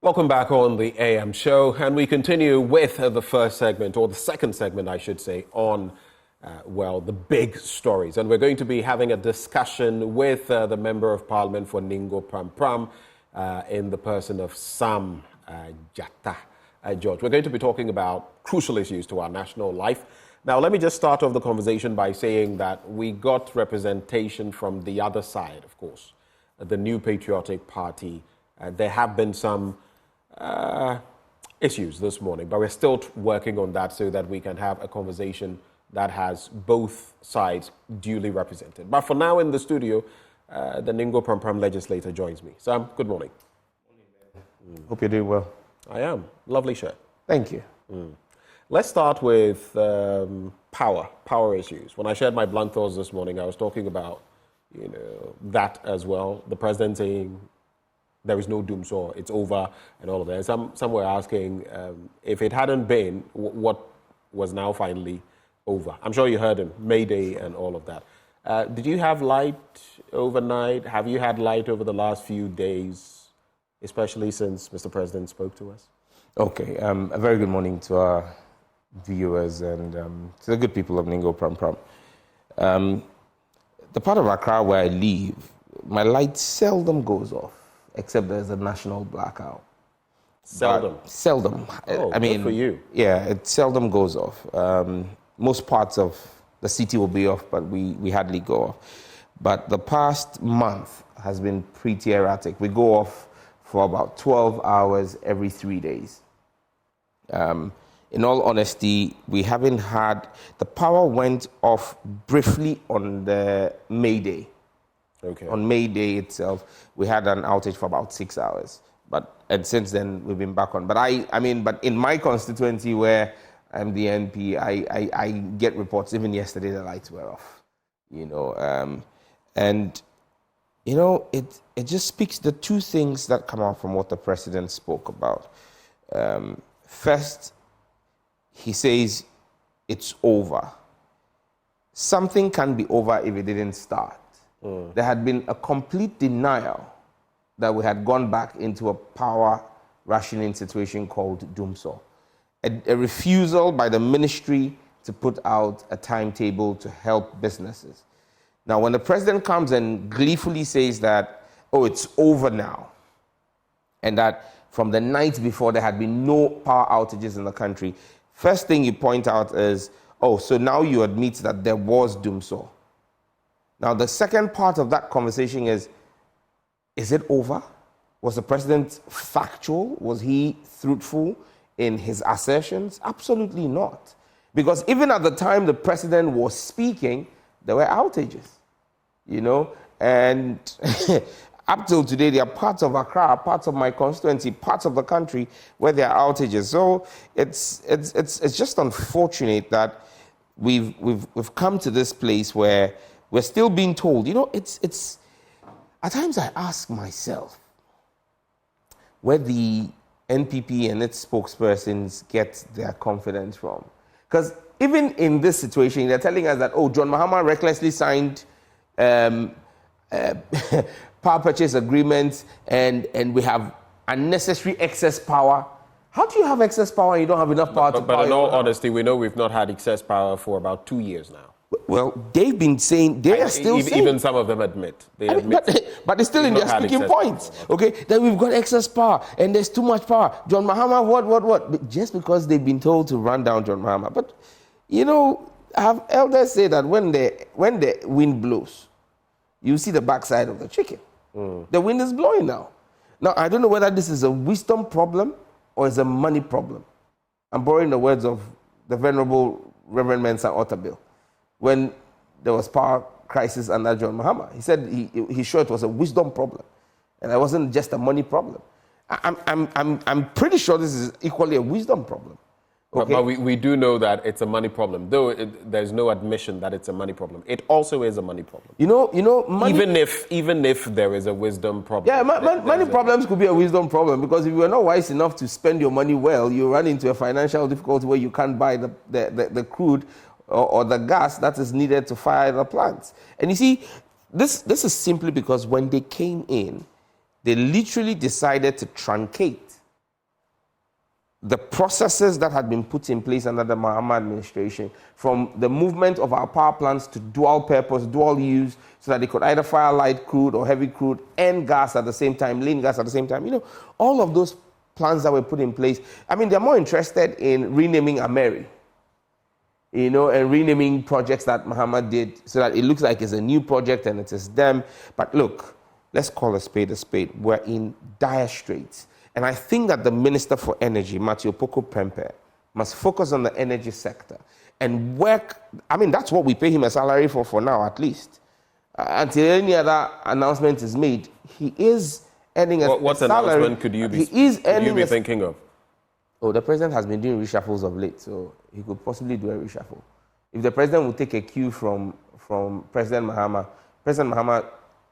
Welcome back on the AM show, and we continue with the first segment, or the second segment, I should say, on, the big stories. And we're going to be having a discussion with the Member of Parliament for Ningo Pram Pram in the person of Sam Dzata George. We're going to be talking about crucial issues to our national life. Now, let me just start off the conversation by saying that we got representation from the other side, of course, the New Patriotic Party. There have been some issues this morning, but we're still working on that so that we can have a conversation that has both sides duly represented. But for now in the studio, the Ningo Pram Pram legislator joins me. Sam, good morning. Hope you're doing well. I am. Lovely shirt. Thank you. Let's start with power issues. When I shared my blunt thoughts this morning, I was talking about, that as well. The president saying there is no doom saw, it's over, and all of that. Some were asking if it hadn't been, what was now finally over. I'm sure you heard him, May Day and all of that. Did you have light overnight? Have you had light over the last few days, especially since Mr. President spoke to us? Okay, a very good morning to our viewers and to the good people of Ningo Pram Pram. The part of Accra where I live, my light seldom goes off, except there's a national blackout. Seldom? Seldom. Oh, I mean, good for you. Yeah, it seldom goes off. Most parts of the city will be off, but we hardly go off. But the past month has been pretty erratic. We go off for about 12 hours every 3 days. In all honesty, we haven't had... The power went off briefly on the May Day. Okay. On May Day itself, we had an outage for about 6 hours. And since then, we've been back on. But but in my constituency where I'm the NP, I get reports, even yesterday the lights were off. It just speaks the two things that come out from what the president spoke about. First, he says it's over. Something can be over if it didn't start. There had been a complete denial that we had gone back into a power rationing situation called doomsaw. A refusal by the ministry to put out a timetable to help businesses. Now, when the president comes and gleefully says that, it's over now, and that from the night before there had been no power outages in the country, first thing you point out is, so now you admit that there was doomsaw. Now, the second part of that conversation is it over? Was the president factual? Was he truthful in his assertions? Absolutely not. Because even at the time the president was speaking, there were outages, and up till today, there are parts of Accra, parts of my constituency, parts of the country where there are outages. So it's just unfortunate that we've come to this place where we're still being told. It's at times I ask myself where the NPP and its spokespersons get their confidence from. Because even in this situation, they're telling us that, John Mahama recklessly signed power purchase agreements and we have unnecessary excess power. How do you have excess power and you don't have enough power to power? But in all honesty, we know we've not had excess power for about 2 years now. Well, they've been saying, they are still saying. Even some of them admit. But it's still in their speaking points. Okay, that we've got excess power and there's too much power. John Mahama, what? But just because they've been told to run down John Mahama. But, I have elders say that when the wind blows, you see the backside of the chicken. The wind is blowing now. Now, I don't know whether this is a wisdom problem or is a money problem. I'm borrowing the words of the Venerable Reverend Mensa Otabil. When there was power crisis under John Mahama, he said he's sure it was a wisdom problem, and it wasn't just a money problem. I'm pretty sure this is equally a wisdom problem. Okay? But we do know that it's a money problem, though there's no admission that it's a money problem. It also is a money problem. Money, even if there is a wisdom problem. Yeah, money problems could be a wisdom problem, because if you are not wise enough to spend your money well, you run into a financial difficulty where you can't buy the crude or the gas that is needed to fire the plants. And you see, this is simply because when they came in, they literally decided to truncate the processes that had been put in place under the Mahama administration, from the movement of our power plants to dual purpose, dual use, so that they could either fire light crude or heavy crude and gas at the same time, lean gas at the same time. You know, all of those plans that were put in place. I mean, they're more interested in renaming Ameri, you know, and renaming projects that Mahama did so that it looks like it's a new project and it is them. But look, let's call a spade a spade. We're in dire straits. And I think that the Minister for Energy, Matthew Poku Prempeh, must focus on the energy sector and work. I mean, that's what we pay him a salary for now, at least. Until any other announcement is made, he is earning a salary. What announcement could you be thinking of? Oh, the president has been doing reshuffles of late, so he could possibly do a reshuffle. If the president would take a cue from President Mahama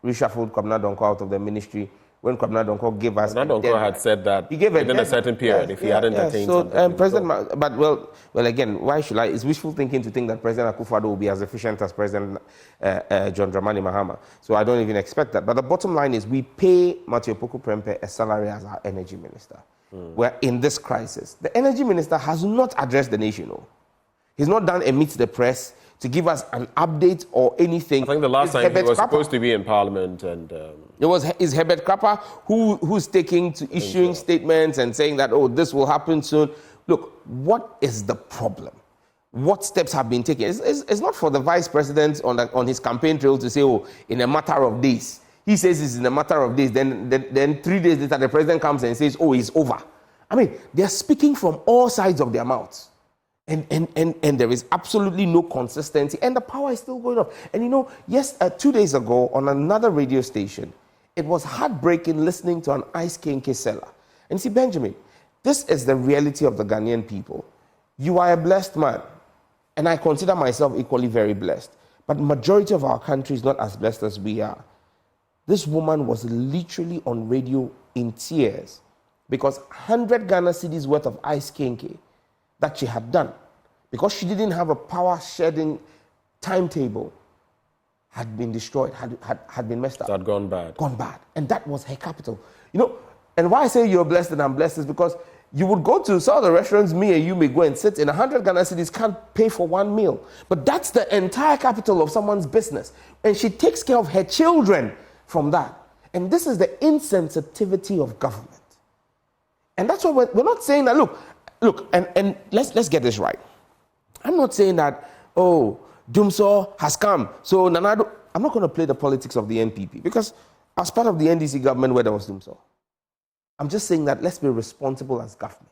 reshuffled Kwabena Donkor out of the ministry when Kwabena Donkor gave us... Kwabena Donkor had said that within a certain period, if he hadn't attained something. But again, why should I? It's wishful thinking to think that President Akufo-Addo will be as efficient as President John Dramani Mahama. So I don't even expect that. But the bottom line is we pay Matthew Poku Prempeh a salary as our energy minister. We're in this crisis. The energy minister has not addressed the nation. No. He's not done a meet the press to give us an update or anything. I think the last time he was supposed to be in Parliament, and is Herbert Krapper who's taking to issuing statements and saying that, oh, this will happen soon. Look, what is the problem? What steps have been taken? It's not for the vice president on his campaign trail to say, oh, in a matter of days. He says it's in a matter of days. Then 3 days later, the president comes and says, oh, it's over. I mean, they're speaking from all sides of their mouths. And there is absolutely no consistency. And the power is still going up. And you know, 2 days ago on another radio station, it was heartbreaking listening to an ice kenke seller. And you see, Benjamin, this is the reality of the Ghanaian people. You are a blessed man. And I consider myself equally very blessed. But the majority of our country is not as blessed as we are. This woman was literally on radio in tears because 100 Ghana cedis worth of ice kenke that she had done, because she didn't have a power shedding timetable, had been destroyed, had been messed up. It had gone bad. Gone bad. And that was her capital. You know, and why I say you're blessed and I'm blessed is because you would go to some of the restaurants me and you may go and sit in 100 Ghana cedis, can't pay for one meal. But that's the entire capital of someone's business. And she takes care of her children from that. And this is the insensitivity of government. And that's why we're not saying that, look, and let's get this right. I'm not saying that, oh, Dumso has come, so Nanado. I'm not going to play the politics of the NPP because as part of the NDC government where there was Dumso. I'm just saying that let's be responsible as government.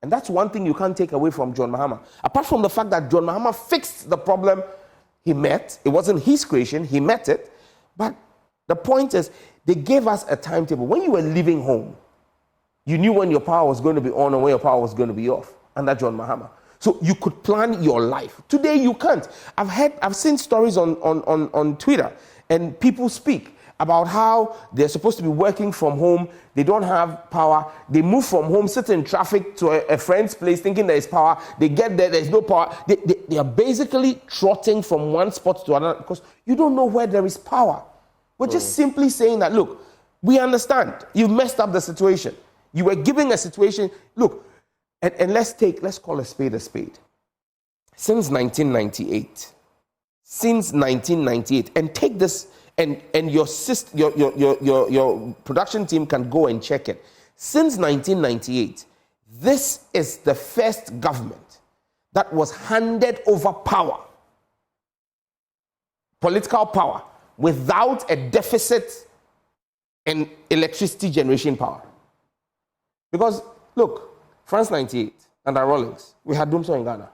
And that's one thing you can't take away from John Mahama. Apart from the fact that John Mahama fixed the problem he met, it wasn't his creation, he met it, but the point is, they gave us a timetable. When you were leaving home, you knew when your power was going to be on and when your power was going to be off under John Mahama. So you could plan your life. Today you can't. I've seen stories on Twitter and people speak about how they're supposed to be working from home. They don't have power. They move from home, sit in traffic to a friend's place thinking there is power. They get there, there's no power. They are basically trotting from one spot to another because you don't know where there is power. We're just simply saying that, look, we understand. You've messed up the situation. You were giving a situation. Look, and let's call a spade a spade. Since 1998, and take this, and your production team can go and check it. Since 1998, this is the first government that was handed over power, political power, without a deficit in electricity generation power. Because, look, France 98, under Rawlings, we had Dumso in Ghana.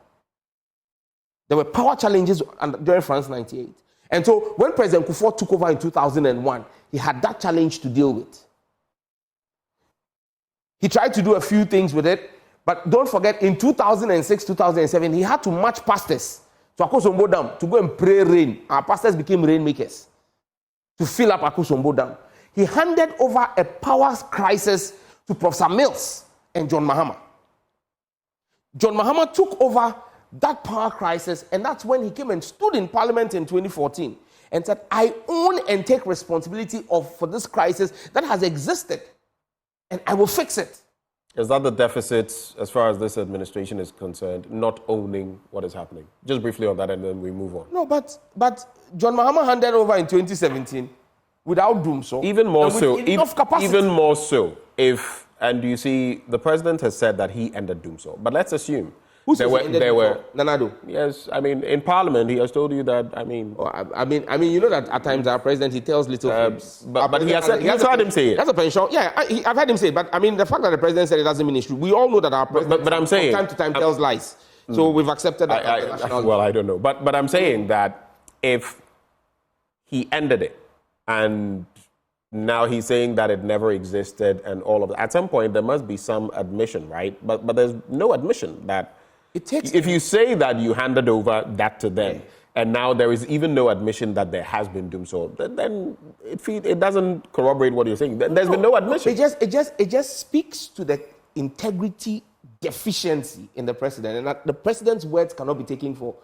There were power challenges during France 98. And so when President Kufuor took over in 2001, he had that challenge to deal with. He tried to do a few things with it, but don't forget, in 2006, 2007, he had to march pastors to Akosombo Dam to go and pray rain. Our pastors became rainmakers to fill up Akosombo Dam. He handed over a power crisis to Professor Mills and John Mahama. John Mahama took over that power crisis, and that's when he came and stood in Parliament in 2014 and said, I own and take responsibility for this crisis that has existed, and I will fix it. Is that the deficit, as far as this administration is concerned, not owning what is happening? Just briefly on that, and then we move on. No, but John Mahama handed over in 2017 without doom, so even more so, enough capacity. Even more so, and you see, the president has said that he ended doomsor. But let's assume there were Nanado. Yes, I mean, in Parliament, he has told you that. I mean, you know that at times our president, he tells little things. But he has heard him say it. That's a pension. Yeah, I've heard him say it. But I mean, the fact that the president said it doesn't mean it's true. We all know that our president, but I'm saying, from time to time, tells lies. So we've accepted that. Well, I don't know, but I'm saying that if he ended it, and now he's saying that it never existed, and all of that, at some point there must be some admission, right? But there's no admission that. It takes. If you say that you handed over that to them, and now there is even no admission that there has been doomsor, then it doesn't corroborate what you're saying. There's been no admission. It just speaks to the integrity deficiency in the president, and that the president's words cannot be taken for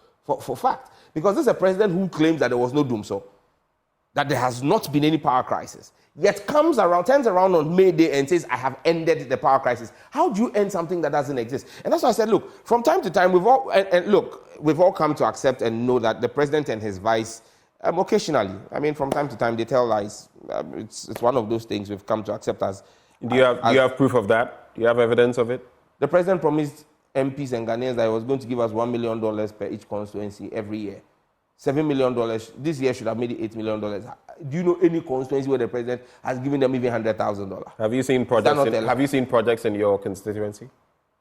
fact. Because this is a president who claims that there was no doomsor, that there has not been any power crisis, yet turns around on May Day and says, I have ended the power crisis. How do you end something that doesn't exist? And that's why I said, look, from time to time, we've all come to accept and know that the president and his vice, occasionally, I mean, from time to time, they tell lies. It's one of those things we've come to accept as. Do you have proof of that? Do you have evidence of it? The president promised MPs and Ghanaians that he was going to give us $1 million per each constituency every year. $7 million. This year should have made it $8 million. Do you know any constituency where the president has given them even $100,000? Have you seen projects? Have you seen projects in your constituency?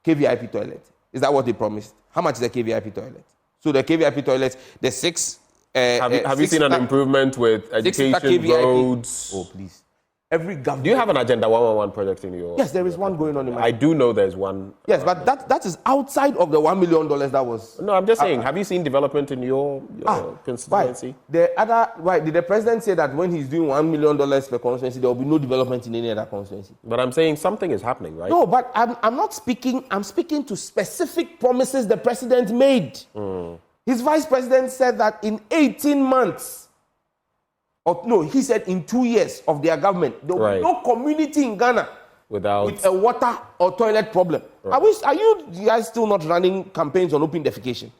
KVIP toilet. Is that what they promised? How much is the KVIP toilet? So the KVIP toilet, the six. Have you seen an improvement with education, roads? Oh, please. Every government. Do you have an Agenda 111 project in your? Yes, there is one going on in my. I do know there's one. Yes, but that is outside of the $1 million that was. No, I'm just saying. Have you seen development in your constituency? Why did the president say that when he's doing $1 million per constituency, there will be no development in any other constituency? But I'm saying something is happening, right? No, but I'm not speaking. I'm speaking to specific promises the president made. His vice president said that in 18 months. He said in 2 years of their government, there will be no community in Ghana with a water or toilet problem. Right. Are you guys still not running campaigns on open defecation?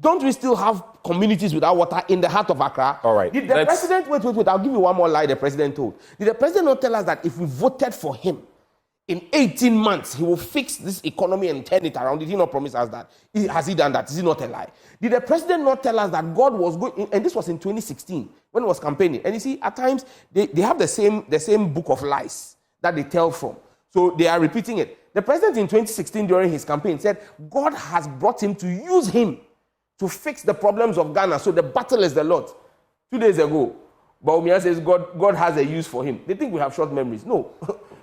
Don't we still have communities without water in the heart of Accra? All right. Did the president, wait, I'll give you one more lie the president told. Did the president not tell us that if we voted for him, in 18 months, he will fix this economy and turn it around? Did he not promise us that? Has he done that? Is it not a lie? Did the president not tell us that God was going, and this was in 2016, when he was campaigning. And you see, at times, they have the same book of lies that they tell from. So they are repeating it. The president in 2016, during his campaign, said God has brought him to use him to fix the problems of Ghana. So the battle is the Lord. 2 days ago, Baumia says God has a use for him. They think we have short memories. No.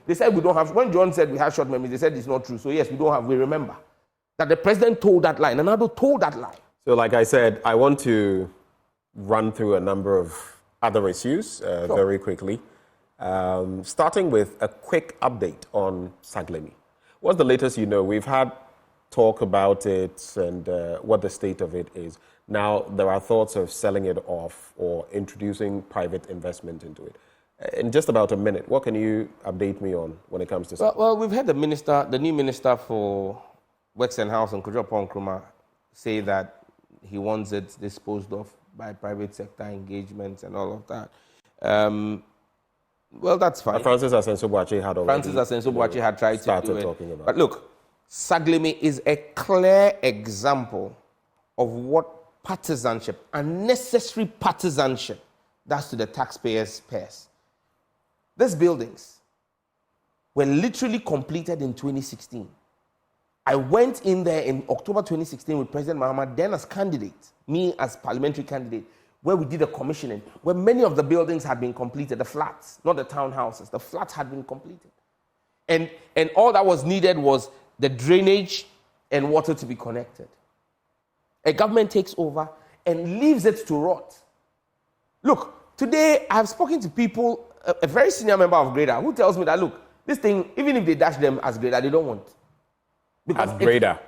They said we don't have. When John said we have short memories, they said it's not true. So yes, we don't have. We remember that the president told that lie. Nanado told that lie. So like I said, I want to run through a number of other issues very quickly, starting with a quick update on Saglemi. What's the latest you know? We've had talk about it and what the state of it is. Now, there are thoughts of selling it off or introducing private investment into it. In just about a minute, what can you update me on when it comes to Saglemi? Well, we've had the new minister for Works and House, Kojo Nkrumah, say that he wants it disposed of by private sector engagements and all of that. Well, that's fine. Francis Asenso-Boakye had already had tried to do it. Talking about. But look, Saglemi is a clear example of what partisanship, unnecessary partisanship, does to the taxpayers' purse. These buildings were literally completed in 2016. I went in there in October 2016 with President Mahama, then as candidate, me as parliamentary candidate, where we did a commissioning, where many of the buildings had been completed, the flats, not the townhouses, the flats had been completed. And all that was needed was the drainage and water to be connected. A government takes over and leaves it to rot. Look, today I've spoken to people, a very senior member of Greda, who tells me that, look, this thing, even if they dash them as Greda, they don't want. Because as Greda?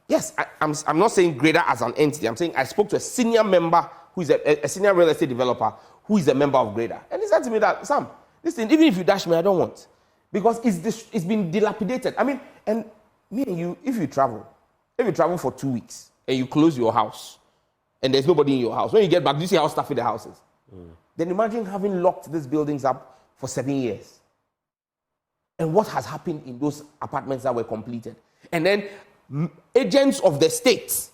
Yes, I'm not saying Greda as an entity. I'm saying I spoke to a senior member who is a senior real estate developer who is a member of Greda. And he said to me that, Sam, this thing, even if you dash me, I don't want. because it's been dilapidated. I mean, and me and you, if you travel for 2 weeks and you close your house and there's nobody in your house, when you get back, do you see how stuffy the house is? Then imagine having locked these buildings up for 7 years. And what has happened in those apartments that were completed? And then agents of the state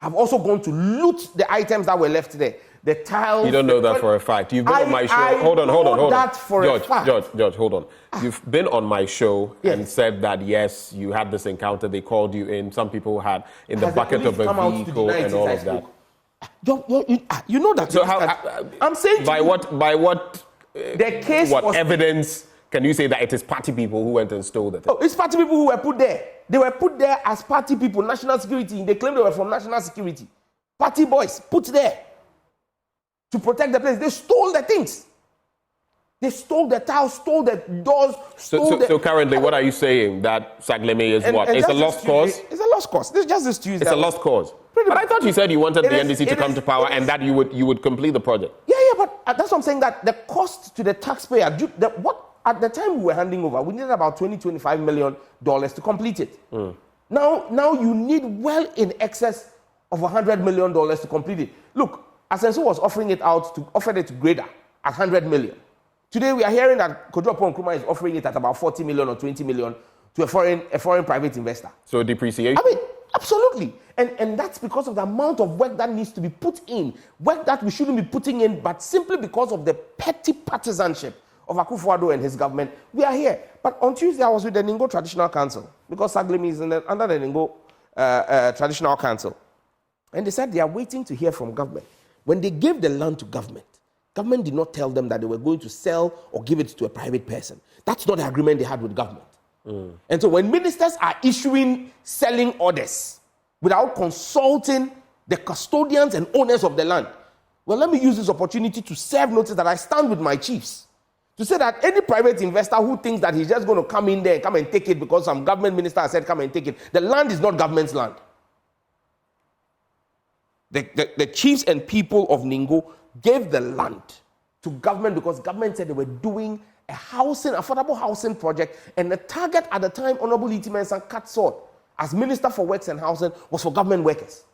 have also gone to loot the items that were left there. The tiles. You don't know that for a fact. You've been on my show. Hold on. That for George, a fact. George, hold on. You've been on my show and said that, yes, you had this encounter. They called you in. Some people had in the bucket of a vehicle and all of that. You know that. So I'm saying by what the case what was evidence can you say that it is party people who went and stole the thing? Oh, it's party people who were put there. They were put there as party people, national security. They claimed they were from national security. Party boys put there to protect the place. They stole the things. They stole the tiles, stole the doors, So currently, what are you saying? That Saglemi is what? It's a lost cause? It's a lost cause. This is just this Tuesday. It's a lost cause. But I thought you said you wanted the NDC to come to power and that you would complete the project. Yeah, but that's what I'm saying, that the cost to the taxpayer, at the time we were handing over, we needed about $25 million to complete it. Now you need well in excess of $100 million to complete it. Look, Asenso was offered it to Grader at $100 million. Today we are hearing that Kojo Nkrumah is offering it at about $40 million or $20 million to a foreign private investor. So depreciation? I mean, absolutely. And that's because of the amount of work that needs to be put in, work that we shouldn't be putting in, but simply because of the petty partisanship of Akufo-Addo and his government, we are here. But on Tuesday, I was with the Ningo Traditional Council, because Saglemi is under the Ningo Traditional Council. And they said they are waiting to hear from government. When they gave the land to government did not tell them that they were going to sell or give it to a private person. That's not the agreement they had with government. And so when ministers are issuing selling orders without consulting the custodians and owners of the land, well, let me use this opportunity to serve notice that I stand with my chiefs to say that any private investor who thinks that he's just going to come in there and come and take it because some government minister has said come and take it, the land is not government's land. The chiefs and people of Ningo gave the land to government because government said they were doing a affordable housing project, and the target at the time, Honorable Iti Mensah cut short as Minister for Works and Housing, was for government workers.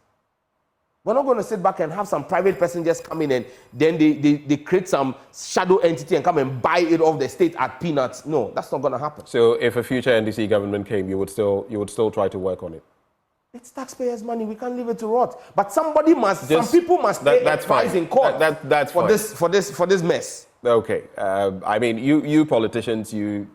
We're not going to sit back and have some private person just come in and then they create some shadow entity and come and buy it off the state at peanuts. No, that's not going to happen. So if a future NDC government came, you would still try to work on it? It's taxpayers' money. We can't leave it to rot. But some people must pay a price in court for this mess. Okay. I mean, you politicians, you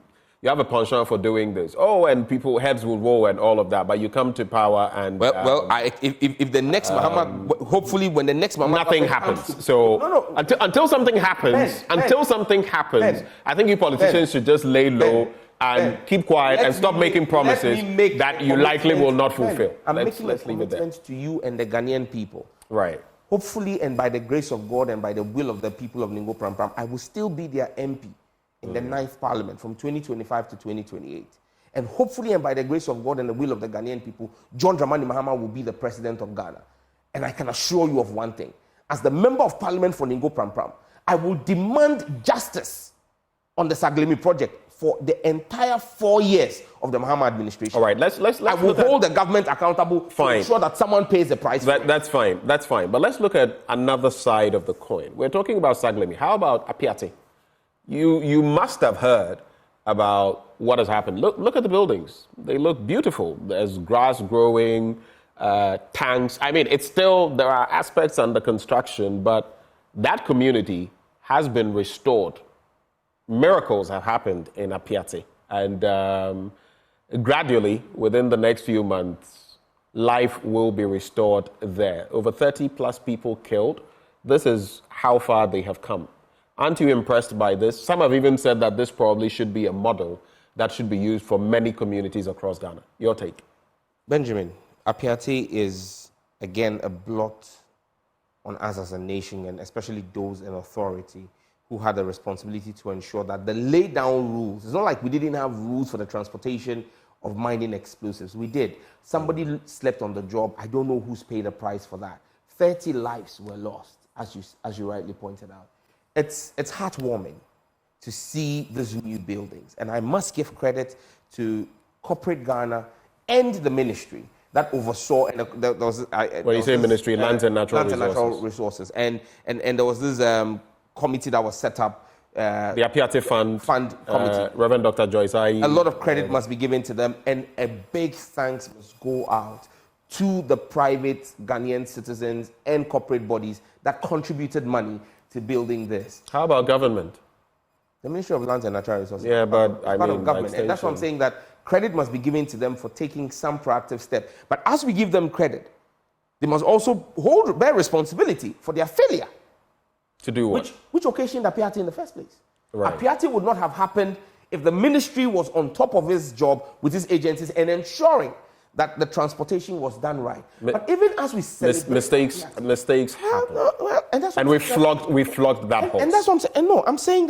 have a penchant for doing this. Oh, and heads will roll and all of that. But you come to power and if the next Mahama, hopefully when the next Mahama, nothing happens. So until something happens, I think you politicians should just lay low. And keep quiet and stop making promises that you likely will not fulfill. I'm making a commitment to you and the Ghanaian people. Right. Hopefully, and by the grace of God and by the will of the people of Ningo Pram Pram, I will still be their MP in the 9th Parliament from 2025 to 2028. And hopefully, and by the grace of God and the will of the Ghanaian people, John Dramani Mahama will be the president of Ghana. And I can assure you of one thing. As the member of Parliament for Ningo Pram Pram, I will demand justice on the Saglemi project for the entire 4 years of the Mahama administration. All right, let's I will hold the government accountable to ensure that someone pays the price for it. That's fine. But let's look at another side of the coin. We're talking about Saglemi. How about Apiate? You must have heard about what has happened. Look at the buildings. They look beautiful. There's grass growing, tanks. I mean, there are aspects under construction, but that community has been restored. Miracles have happened in Apiate, and gradually, within the next few months, life will be restored there. Over 30 plus people killed. This is how far they have come. Aren't you impressed by this? Some have even said that this probably should be a model that should be used for many communities across Ghana. Your take? Benjamin, Apiate is, again, a blot on us as a nation, and especially those in authority who had the responsibility to ensure that the laid down rules, it's not like we didn't have rules for the transportation of mining explosives. We did. Somebody slept on the job. I don't know who's paid the price for that. 30 lives were lost, as you rightly pointed out. It's heartwarming to see these new buildings. And I must give credit to corporate Ghana and the ministry that oversaw, and there was... When you say ministry, Lands and Natural Resources. And there was this committee that was set up, the Apiate Fund Committee. Reverend Dr. Joyce. A lot of credit must be given to them, and a big thanks must go out to the private Ghanaian citizens and corporate bodies that contributed money to building this. How about government? The Ministry of Lands and Natural Resources. Yeah, but I mean, part of government, and that's what I'm saying, that credit must be given to them for taking some proactive step. But as we give them credit, they must also bear responsibility for their failure. To do what? Which occasioned Apiate in the first place. Right. Apiate would not have happened if the ministry was on top of his job with his agencies and ensuring that the transportation was done right. But even as we celebrate... Mistakes happen. And we flogged that horse. And that's what I'm saying. And no, I'm saying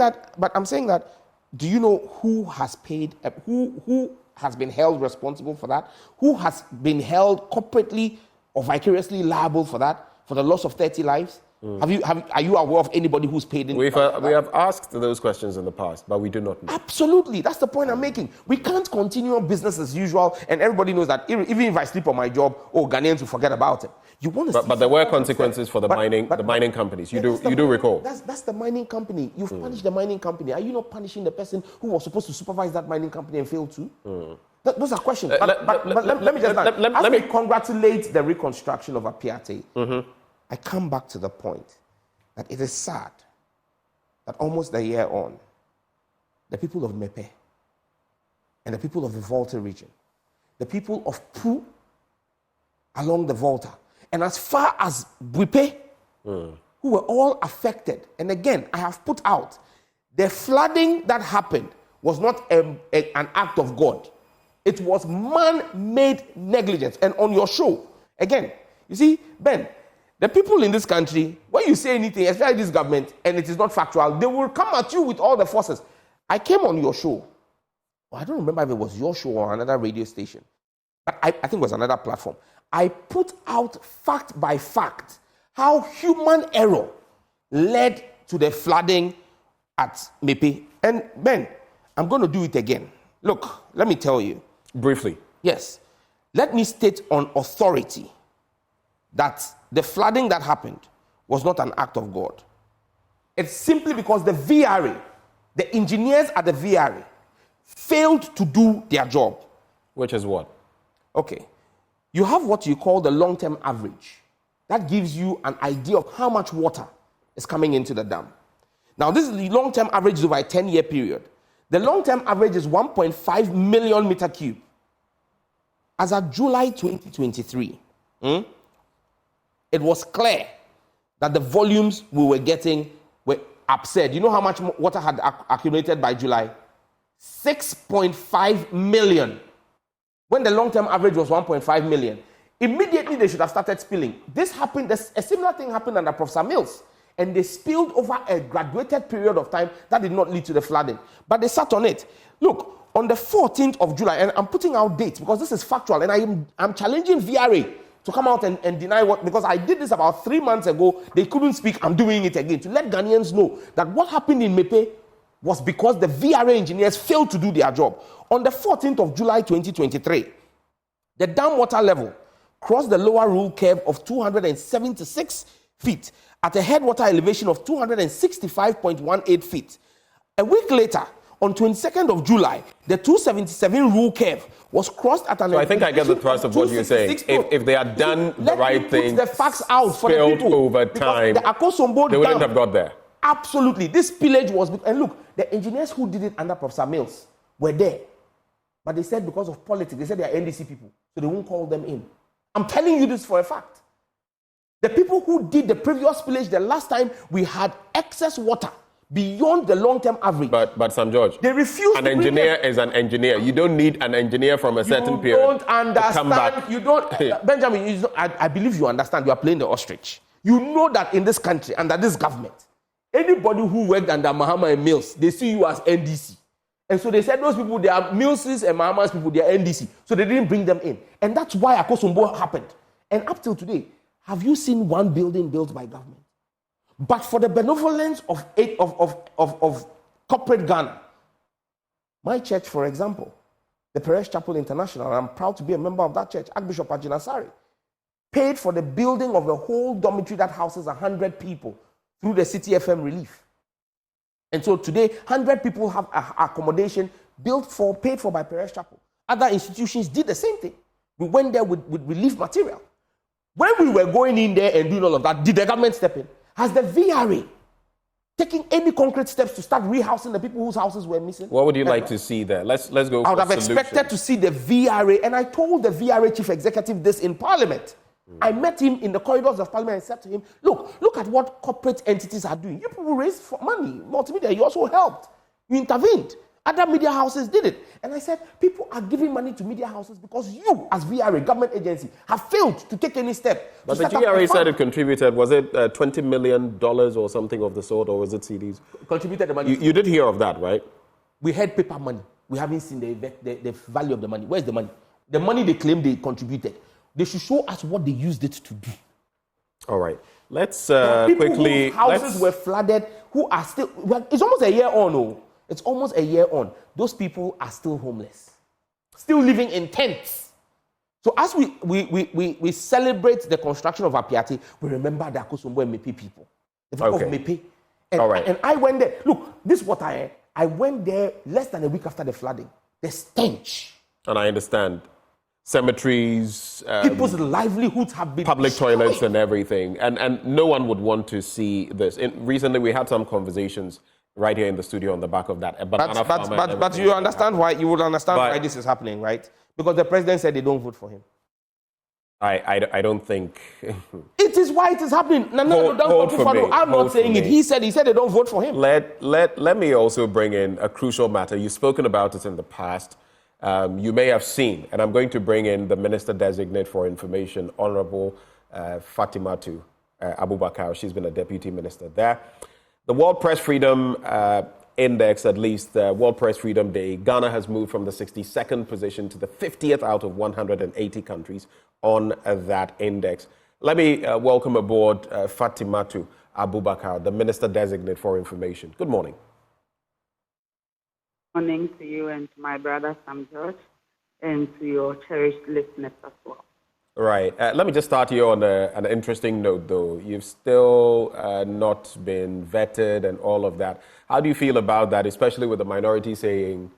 that, do you know who has paid, who has been held responsible for that? Who has been held corporately or vicariously liable for that, for the loss of 30 lives? Are you aware of anybody who's paid in? We have asked those questions in the past, but we do not know. Absolutely. That's the point I'm making. We can't continue business as usual, and everybody knows that even if I sleep on my job, Ghanaians will forget about it. You want to but there were consequences for the mining companies. You do recall. That's the mining company. You've punished the mining company. Are you not punishing the person who was supposed to supervise that mining company and failed to? Those are questions. Let me just... As we congratulate the reconstruction of Apiate, I come back to the point that it is sad that almost a year on, the people of Mepe and the people of the Volta region, the people of Pu along the Volta, and as far as Buipe, who were all affected. And again, I have put out, the flooding that happened was not an act of God. It was man-made negligence. And on your show, again, you see, Ben, the people in this country, when you say anything, especially this government, and it is not factual, they will come at you with all the forces. I came on your show. Well, I don't remember if it was your show or another radio station, but I think it was another platform. I put out fact by fact how human error led to the flooding at Mepe. And Ben, I'm going to do it again. Look, let me tell you. Briefly. Yes. Let me state on authority that the flooding that happened was not an act of God. It's simply because the VRA, the engineers at the VRA, failed to do their job. Which is what? Okay. You have what you call the long-term average. That gives you an idea of how much water is coming into the dam. Now, this is the long-term average over a 10-year period. The long-term average is 1.5 million meter cube. As of July 2023, it was clear that the volumes we were getting were absurd. You know how much water had accumulated by July? 6.5 million. When the long-term average was 1.5 million. Immediately they should have started spilling. This happened, a similar thing happened under Professor Mills. And they spilled over a graduated period of time that did not lead to the flooding. But they sat on it. Look, on the 14th of July, and I'm putting out dates because this is factual, and I'm challenging VRA to come out and deny what, because I did this about 3 months ago. They couldn't speak. I'm doing it again to let Ghanaians know that what happened in Mepe was because the VRA engineers failed to do their job. On the 14th of July 2023, the dam water level crossed the lower rule curve of 276 feet at a headwater elevation of 265.18 feet. A week later, on 22nd of July, the 277 rule curve was crossed at an... So I think I get the thrust of what you're saying. If they had done the right thing, the facts out for the people, over time, the Akosombo they wouldn't have got there. Absolutely. This spillage was... And look, the engineers who did it under Professor Mills were there. But they said because of politics, they said they are NDC people, so they won't call them in. I'm telling you this for a fact. The people who did the previous spillage the last time, we had excess water beyond the long-term average. But Sam George, they refused. An engineer is an engineer. You don't need an engineer from a certain period. You don't understand. To come back. You don't, Benjamin. I believe you understand. You are playing the ostrich. You know that in this country, under this government, anybody who worked under Mahama and Mills, they see you as NDC. And so they said those people, they are Mills's and Mahama's people, they are NDC. So they didn't bring them in. And that's why Akosombo happened. And up till today, have you seen one building built by government? But for the benevolence of corporate Ghana. My church, for example, the Perez Chapel International, I'm proud to be a member of that church, Archbishop Ajinasari, paid for the building of a whole dormitory that houses 100 people through the City FM relief. And so today, 100 people have accommodation paid for by Perez Chapel. Other institutions did the same thing. We went there with relief material. When we were going in there and doing all of that, did the government step in? Has the VRA taking any concrete steps to start rehousing the people whose houses were missing? What would you like to see there? Let's go. I would have expected to see the VRA, and I told the VRA chief executive this in Parliament. I met him in the corridors of Parliament and said to him, look at what corporate entities are doing. You people raised money, multimedia, you also helped. You intervened. Other media houses did it. And I said, people are giving money to media houses because you, as VRA, government agency, have failed to take any step. But the GRA said it contributed, was it $20 million or something of the sort, or was it CDs? Contributed the money. You did hear of that, right? We had paper money. We haven't seen the value of the money. Where's the money? The money they claim they contributed. They should show us what they used it to do. All right. Let's people quickly... whose houses were flooded, who are still... It's almost a year on, oh. It's almost a year on. Those people are still homeless, still living in tents. So as we celebrate the construction of Apiati, we remember the Akosombo and Mepe people. The people of Mepe. And, all right. And I went there. Look, this is what I went there less than a week after the flooding. The stench. And I understand. Cemeteries, people's livelihoods have been public destroyed. toilets and everything. And no one would want to see this. Recently, we had some conversations right here in the studio on the back of that. But you understand why, you would understand why this is happening, right? Because the president said they don't vote for him. I don't think... It is why it is happening. I'm not saying it. He said they don't vote for him. Let me also bring in a crucial matter. You've spoken about it in the past. You may have seen, and I'm going to bring in the Minister Designate for Information, Honorable Fatimatu Abubakar. She's been a Deputy Minister there. The World Press Freedom Index, at least World Press Freedom Day, Ghana has moved from the 62nd position to the 50th out of 180 countries on that index. Let me welcome aboard Fatimatu Abubakar, the Minister Designate for Information. Good morning. Good morning to you and to my brother Sam George and to your cherished listeners as well. Right. Let me just start here on an interesting note, though. You've still not been vetted and all of that. How do you feel about that, especially with the minority saying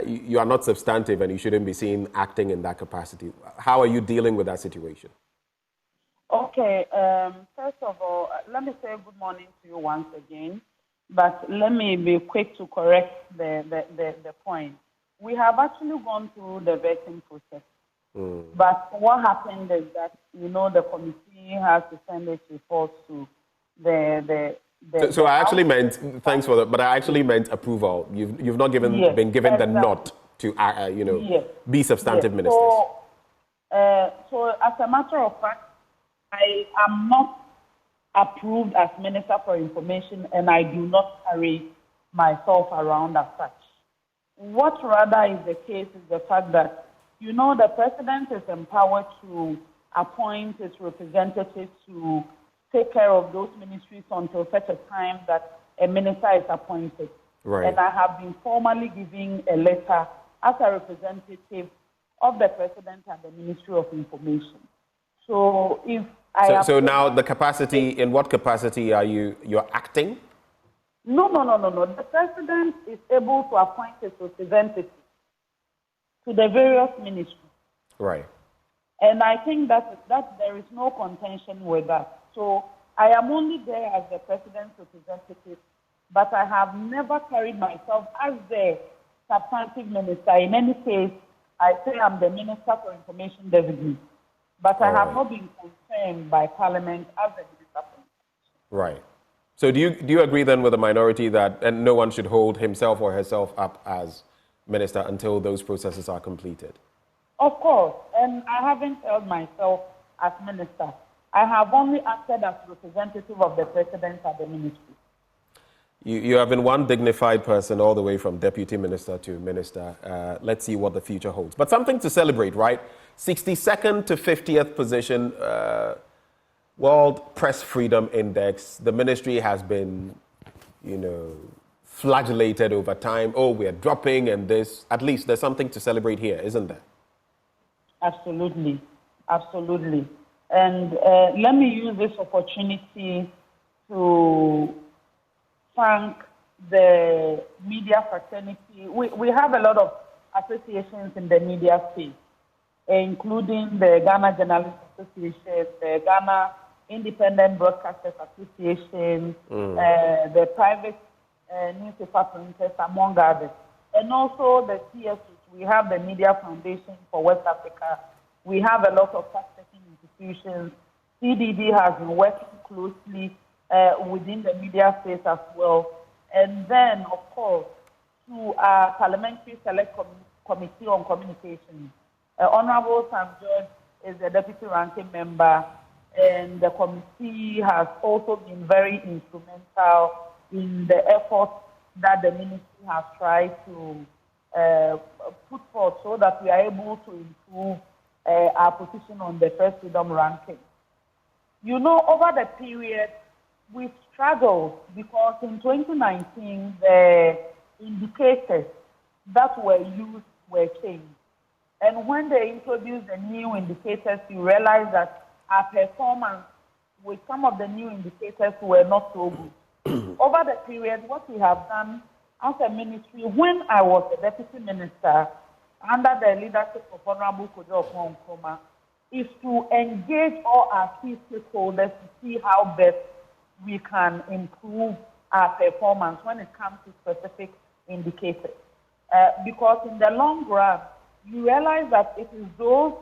you are not substantive and you shouldn't be seen acting in that capacity? How are you dealing with that situation? Okay. First of all, let me say good morning to you once again. But let me be quick to correct the point. We have actually gone through the vetting process. But what happened is that, the committee has to send its reports to the So I actually meant, thanks for that, but I actually meant approval. You've not been given the nod to, be substantive ministers. So as a matter of fact, I am not approved as Minister for Information, and I do not carry myself around as such. What rather is the case is the fact that, the President is empowered to appoint its representatives to take care of those ministries until such a time that a minister is appointed. Right. And I have been formally giving a letter as a representative of the President and the Ministry of Information. So if So now the capacity, in what capacity are you're acting? No. The President is able to appoint his representatives to the various ministries. Right. And I think that there is no contention with that. So I am only there as the President's representative, but I have never carried myself as the substantive minister. In any case, I say I'm the Minister for Information Designate. But I have not been confirmed by Parliament as the Minister for Information. Right. So do you agree then with the minority that no one should hold himself or herself up as minister until those processes are completed? Of course. And I haven't held myself as minister. I have only acted as representative of the President at the ministry. You have been one dignified person all the way from deputy minister to minister. Let's see what the future holds. But something to celebrate, right? 62nd to 50th position, World Press Freedom Index. The ministry has been, flagellated over time. Oh, we're dropping and this. At least there's something to celebrate here, isn't there? Absolutely. Absolutely. And let me use this opportunity to thank the media fraternity. We have a lot of associations in the media space, including the Ghana Journalists Association, the Ghana Independent Broadcasters Association, the private newspaper printers, among others, and also the CSUs. We have the Media Foundation for West Africa. We have a lot of fact-checking institutions. CDD has been working closely within the media space as well. And then, of course, to our Parliamentary Select Committee on Communications. Honorable Sam George is the deputy ranking member, and the committee has also been very instrumental in the efforts that the ministry has tried to put forth so that we are able to improve our position on the Press Freedom ranking. You know, over the period, we've struggled because in 2019, the indicators that were used were changed. And when they introduced the new indicators, you realize that our performance with some of the new indicators were not so good. Over the period, what we have done as a ministry, when I was the deputy minister, under the leadership of Honorable Kojo Nkrumah, is to engage all our key stakeholders to see how best we can improve our performance when it comes to specific indicators. Because in the long run, you realize that it is those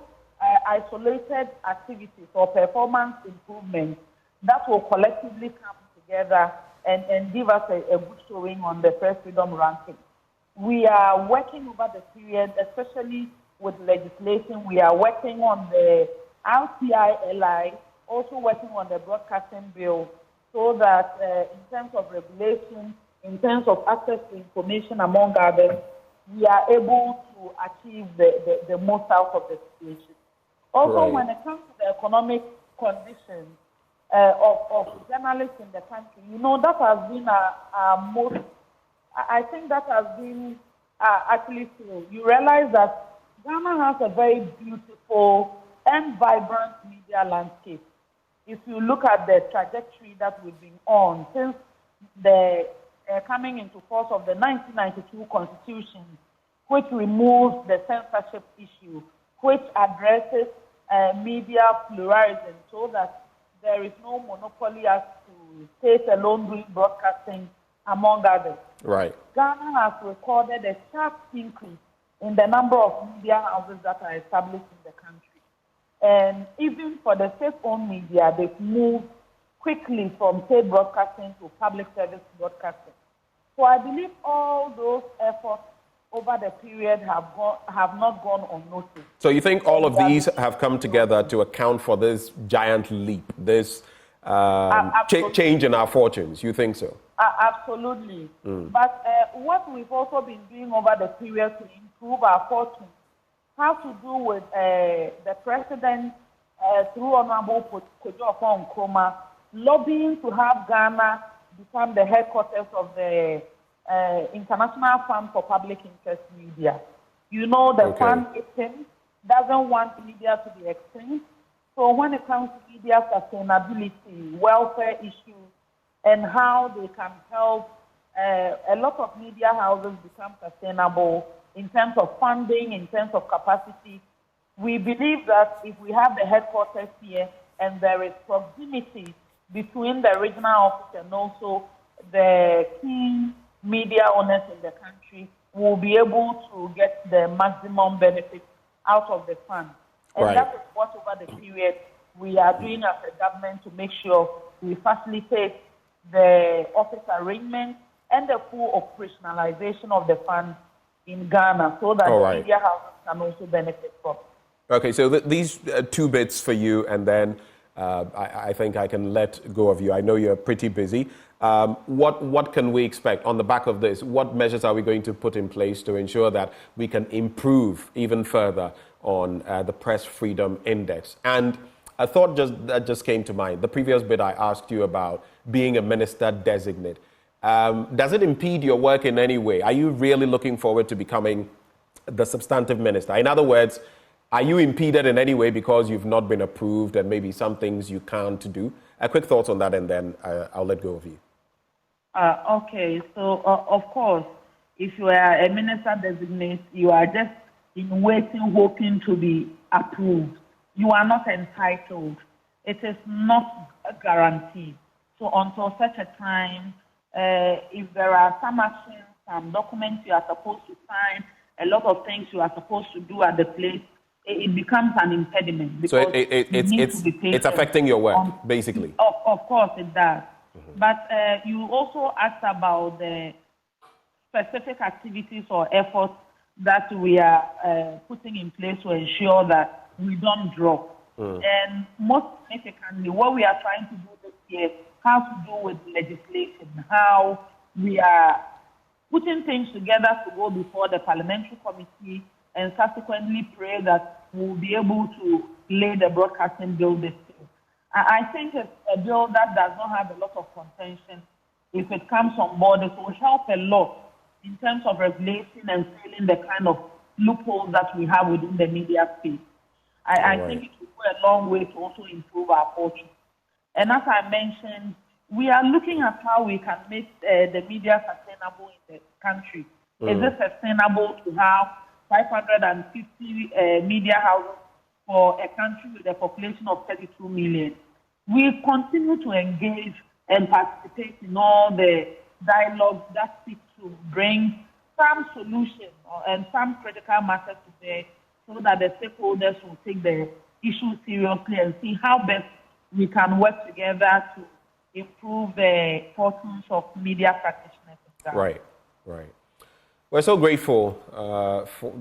isolated activities or performance improvements that will collectively come together and give us a good showing on the Press Freedom ranking. We are working over the period, especially with legislation. We are working on the RTI-LI, also working on the broadcasting bill, so that in terms of regulation, in terms of access to information, among others, we are able to achieve the most out of the situation. Also, right. When it comes to the economic conditions of journalists in the country, you know, that has been our most, I think that has been actually true. You realize that Ghana has a very beautiful and vibrant media landscape. If you look at the trajectory that we've been on since the coming into force of the 1992 Constitution, which removes the censorship issue, which addresses media pluralism so that there is no monopoly as to state alone doing broadcasting, among others. Right. Ghana has recorded a sharp increase in the number of media houses that are established in the country. And even for the state-owned media, they've moved quickly from state broadcasting to public service broadcasting. So I believe all those efforts over the period have not gone unnoticed. So you think all of these have come together to account for this giant leap, this change in our fortunes? You think so? Absolutely. But what we've also been doing over the period to improve our fortunes has to do with the president, through Honorable Kojo Nkrumah, lobbying to have Ghana become the headquarters of the International Fund for Public Interest Media. You know, the fund doesn't want media to be extinct. So when it comes to media sustainability, welfare issues, and how they can help a lot of media houses become sustainable in terms of funding, in terms of capacity, we believe that if we have the headquarters here and there is proximity between the regional office and also the key media owners in the country, we'll be able to get the maximum benefit out of the fund. And that is what over the period we are doing as a government to make sure we facilitate the office arrangement and the full operationalization of the fund in Ghana so that the media houses can also benefit from it. Okay, so these two bits for you, and then I think I can let go of you. I know you're pretty busy. What can we expect on the back of this? What measures are we going to put in place to ensure that we can improve even further on the Press Freedom Index? And a thought that just came to mind. The previous bit I asked you about being a minister designate. Does it impede your work in any way? Are you really looking forward to becoming the substantive minister? In other words, are you impeded in any way because you've not been approved and maybe some things you can't do? A quick thoughts on that, and then I'll let go of you. Okay, so of course, if you are a minister designate, you are just in waiting, hoping to be approved. You are not entitled. It is not a guarantee. So until such a time, if there are some actions, some documents you are supposed to sign, a lot of things you are supposed to do at the place, it becomes an impediment. Because so it's affecting your work, basically. Of course it does. Mm-hmm. But you also asked about the specific activities or efforts that we are putting in place to ensure that we don't drop. And most significantly, what we are trying to do this year has to do with legislation, how we are putting things together to go before the parliamentary committee and subsequently pray that we'll be able to lay the broadcasting bill this year. I think it's a bill that does not have a lot of contention. If it comes on board, it will help a lot in terms of regulating and filling the kind of loopholes that we have within the media space. I think it will go a long way to also improve our fortune. And as I mentioned, we are looking at how we can make the media sustainable in the country. Is it sustainable to have 550 media houses for a country with a population of 32 million? We continue to engage and participate in all the dialogues that seek to bring some solution and some critical matters to bear so that the stakeholders will take the issue seriously and see how best we can work together to improve the fortunes of media practitioners. Right. We're so grateful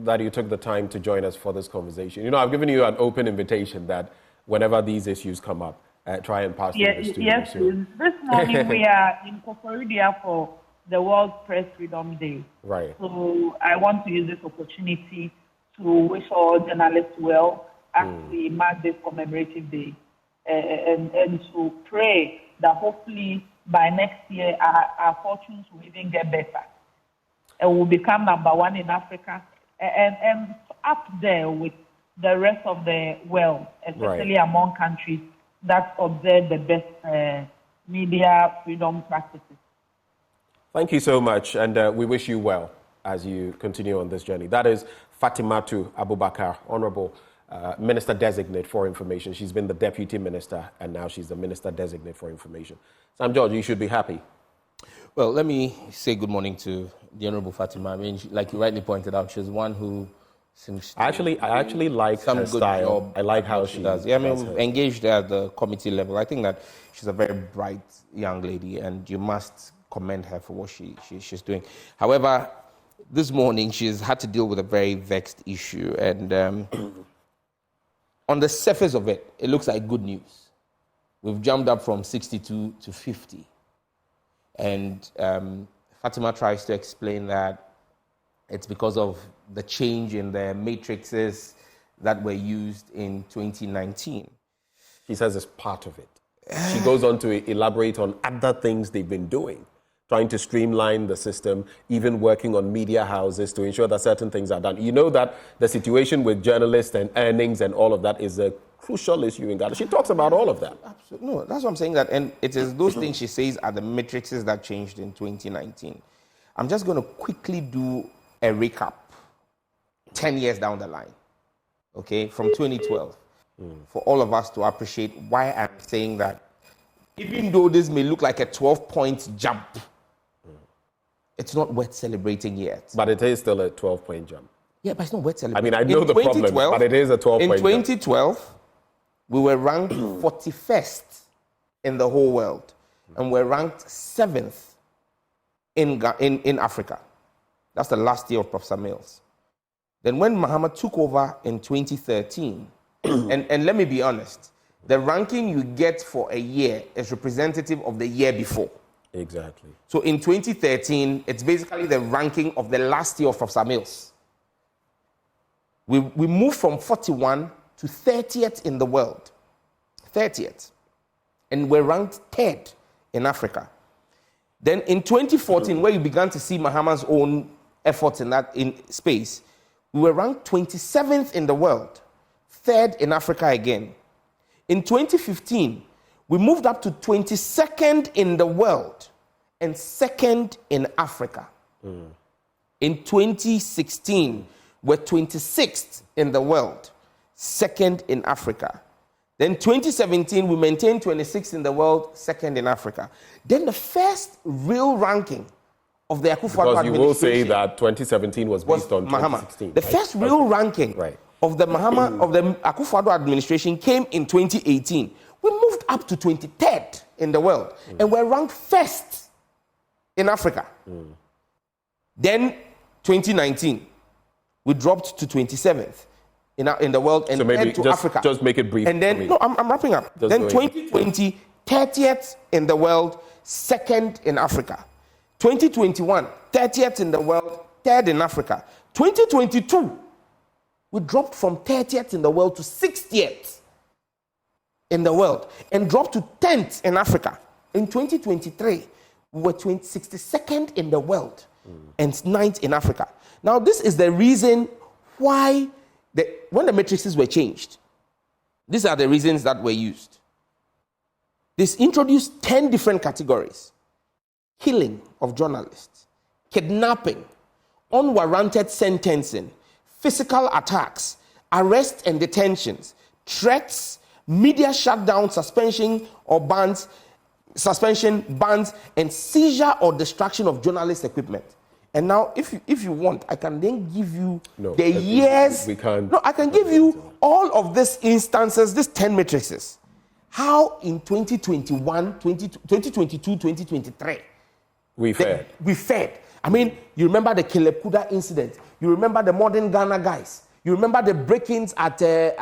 that you took the time to join us for this conversation. You know, I've given you an open invitation that whenever these issues come up, try and pass through the studio. Yes, this morning we are in Koforidua for the World Press Freedom Day. Right. So I want to use this opportunity to wish all journalists well as we mark this commemorative day, and to pray that hopefully by next year our fortunes will even get better and we'll become number one in Africa and up there with the rest of the world, especially among countries that observe the best media freedom practices. Thank you so much, and we wish you well as you continue on this journey. That is Fatimatu Abubakar, Honorable Minister Designate for Information. She's been the Deputy Minister, and now she's the Minister Designate for Information. Sam George, you should be happy. Well, let me say good morning to the Honorable Fatima. I mean, like you rightly pointed out, she's one who seems to... I actually like her style. I like how she does. Yeah, I mean, engaged at the committee level. I think that she's a very bright young lady, and you must commend her for what she's doing. However, this morning she's had to deal with a very vexed issue, and on the surface of it, it looks like good news. We've jumped up from 62 to 50. And Fatima tries to explain that it's because of the change in the matrices that were used in 2019. She says it's part of it. She goes on to elaborate on other things they've been doing, trying to streamline the system, even working on media houses to ensure that certain things are done. You know that the situation with journalists and earnings and all of that is a crucial issue in Ghana. She talks about all of that. Absolutely. No, that's what I'm saying, that, and it is those things she says are the matrices that changed in 2019. I'm just going to quickly do a recap 10 years down the line, okay, from 2012, for all of us to appreciate why I'm saying that even though this may look like a 12-point jump, it's not worth celebrating yet. But it is still a 12-point jump. Yeah, but it's not worth celebrating. I mean, I know the problem, but it is a 12-point jump. In 2012, we were ranked 41st in the whole world, and we're ranked 7th in Africa. That's the last year of Professor Mills. Then when Muhammad took over in 2013, and let me be honest, the ranking you get for a year is representative of the year before. Exactly. So in 2013, it's basically the ranking of the last year of Professor Mills. We moved from 41 to 30th in the world. 30th. And we're ranked 3rd in Africa. Then in 2014, where you began to see Mahama's own efforts in that in space, we were ranked 27th in the world, 3rd in Africa again. In 2015, we moved up to 22nd in the world and 2nd in Africa. In 2016, we're 26th in the world, 2nd in Africa. Then 2017, we maintained 26th in the world, 2nd in Africa. Then the first real ranking of the Akufo-Addo administration. Because you will say that 2017 was based on Mahama. 2016. The first real ranking of the Akufo-Addo administration came in 2018. We moved up to 23rd in the world, and we're ranked 1st in Africa. Then 2019, we dropped to 27th in the world, and so maybe to just, Africa. Just make it brief. And then, no, I'm wrapping up. Just then 2020, 30th in the world, 2nd in Africa. 2021, 30th in the world, 3rd in Africa. 2022, we dropped from 30th in the world to 60th in the world, and dropped to 10th in Africa. In 2023, we were 62nd in the world and 9th in Africa. Now, this is the reason why, when the matrices were changed, these are the reasons that were used. This introduced 10 different categories: killing of journalists, kidnapping, unwarranted sentencing, physical attacks, arrests and detentions, threats, media shutdown, suspension, bans, and seizure or destruction of journalist equipment. And now, if you want, I can then give you the years. We can't. No, I can give you all of these instances, these 10 matrices. How in 2021, 2022, 2023, we fared. I mean, you remember the Caleb Kuda incident. You remember the Modern Ghana guys. You remember the break-ins at I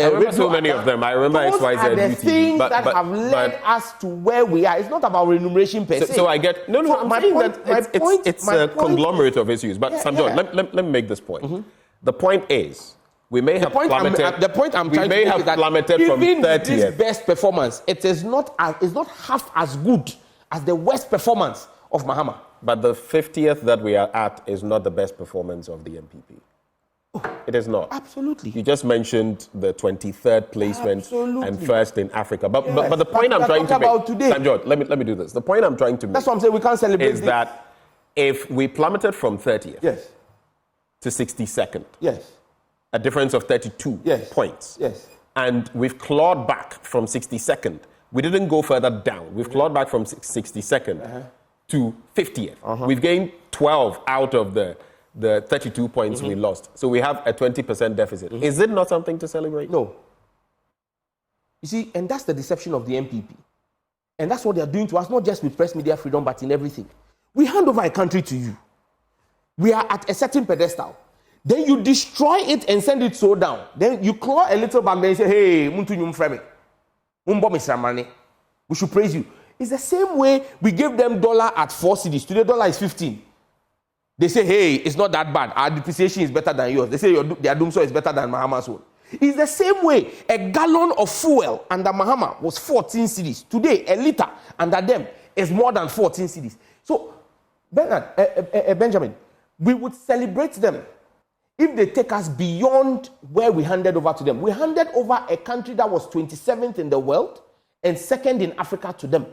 remember so many of them. I remember those XYZ. are the things but that have led us to where we are. It's not about remuneration per se. So I get no. So I'm my saying point- that it's a conglomerate of issues. But Sam John, let me make this point. The point is, we may have plummeted. The point I'm we trying may to make have is that plummeted from even 30th. this best performance, it's not half as good as the worst performance of Mahama. But the 50th that we are at is not the best performance of the MPP. It is not. Absolutely. You just mentioned the 23rd placement and 1st in Africa. But Yes. the point I'm trying to about make, today. Sam George, let me do this. The point I'm trying to make. That's what I'm saying. We can't celebrate is this. that if we plummeted from 30th Yes. to 62nd, Yes. a difference of 32 Yes. points, Yes. and we've clawed back from 62nd, we didn't go further down. We've clawed back from 62nd to 50th. We've gained 12 out of the 32 points we lost. So we have a 20% deficit. Is it not something to celebrate? No. You see, and that's the deception of the MPP. And that's what they're doing to us, not just with press media freedom, but in everything. We hand over a country to you. We are at a certain pedestal. Then you destroy it and send it so down. Then you claw a little back, then you say, hey, muntu nyum frame. Mumbo misramane. We should praise you. It's the same way we gave them dollar at 4 cedis. Today, dollar is 15. They say, hey, it's not that bad. Our depreciation is better than yours. They say their doom so is better than Mahama's own. It's the same way. A gallon of fuel under Mahama was 14 cedis. Today, a liter under them is more than 14 cedis. So, Benjamin, we would celebrate them if they take us beyond where we handed over to them. We handed over a country that was 27th in the world and 2nd in Africa to them.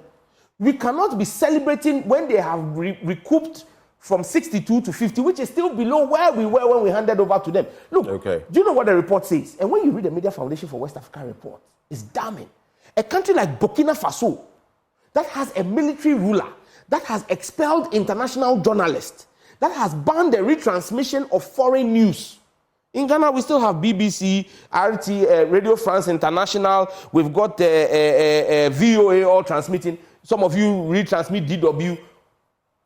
We cannot be celebrating when they have recouped from 62 to 50, which is still below where we were when we handed over to them. Look, do you know what the report says? And when you read the Media Foundation for West Africa report, it's damning. A country like Burkina Faso, that has a military ruler, that has expelled international journalists, that has banned the retransmission of foreign news. In Ghana, we still have BBC, RT, Radio France International. We've got VOA all transmitting. Some of you retransmit DW.